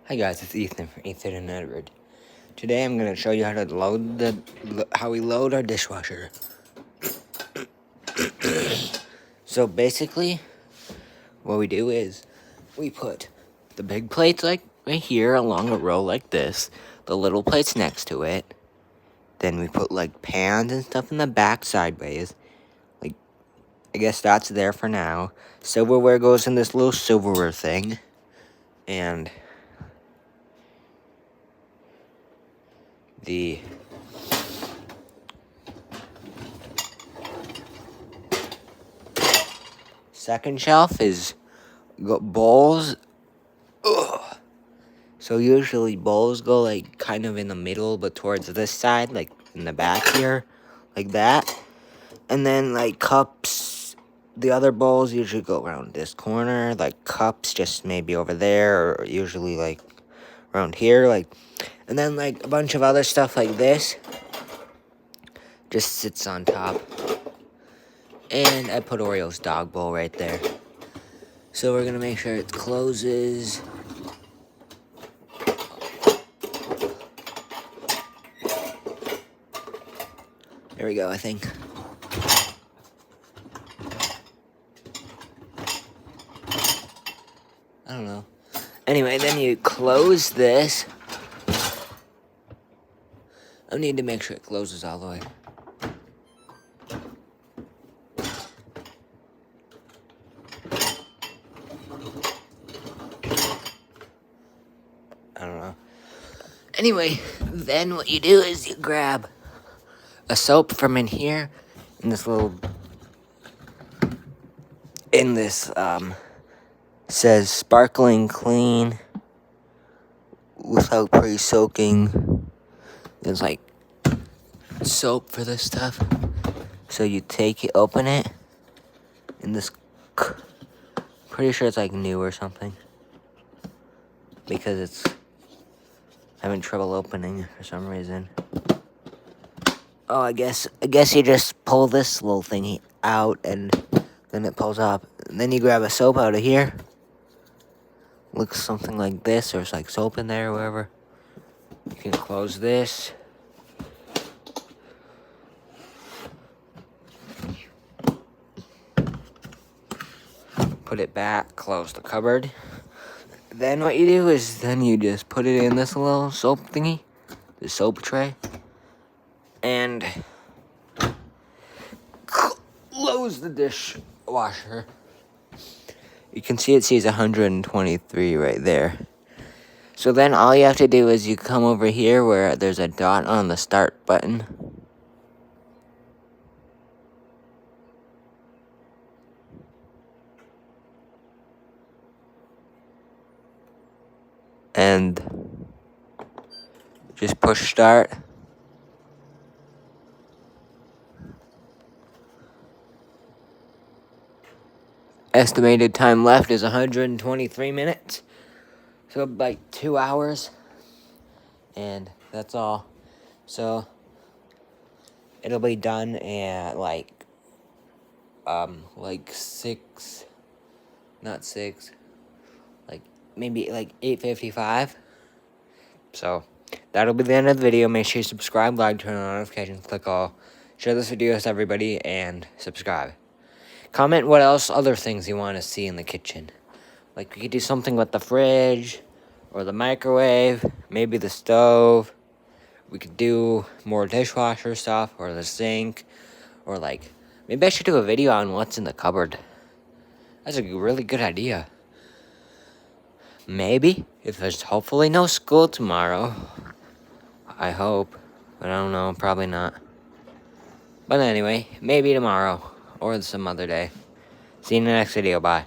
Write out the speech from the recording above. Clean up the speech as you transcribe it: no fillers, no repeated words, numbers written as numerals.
Hi guys, it's Ethan from Ethan and Edward. Today I'm going to show you how to how we load our dishwasher. So basically, what we do is we put the big plates like right here along a row like this, the little plates next to it. Then we put like pans and stuff in the back sideways. Like, I guess that's there for now. Silverware goes in this little silverware thing. And the second shelf is bowls. Ugh. So usually bowls go like kind of in the middle, but towards this side, like in the back here, like that. And then like cups, the other bowls usually go around this corner, like cups just maybe over there, or usually like around here, like. And then like a bunch of other stuff like this just sits on top. And I put Oreo's dog bowl right there. So we're gonna make sure it closes. There we go, I think. I don't know. Anyway, then you close this. I need to make sure it closes all the way. I don't know. Anyway, then what you do is you grab a soap from in here, in this says sparkling clean without pre-soaking. There's like soap for this stuff. So you take it, open it, and this, pretty sure it's like new or something. Because it's having trouble opening for some reason. Oh, I guess you just pull this little thingy out and then it pulls up. And then you grab a soap out of here. Looks something like this, or it's like soap in there or whatever. You can close this. Put it back, close the cupboard. Then what you do is then you just put it in this little soap thingy, the soap tray, and close the dishwasher. You can see it says 123 right there. So then all you have to do is you come over here where there's a dot on the start button. And just push start. Estimated time left is 123 minutes. So like 2 hours. And that's all. So it'll be done at like 6, not 6, like maybe like 8:55. So that'll be the end of the video. Make sure you subscribe, like, turn on notifications, click all, share this video with everybody, and subscribe. Comment what else, other things you want to see in the kitchen. Like we could do something with the fridge, or the microwave, maybe the stove. We could do more dishwasher stuff, or the sink, or like, maybe I should do a video on what's in the cupboard. That's a really good idea. Maybe, if there's hopefully no school tomorrow. I hope, but I don't know, probably not. But anyway, maybe tomorrow, or some other day. See you in the next video, bye.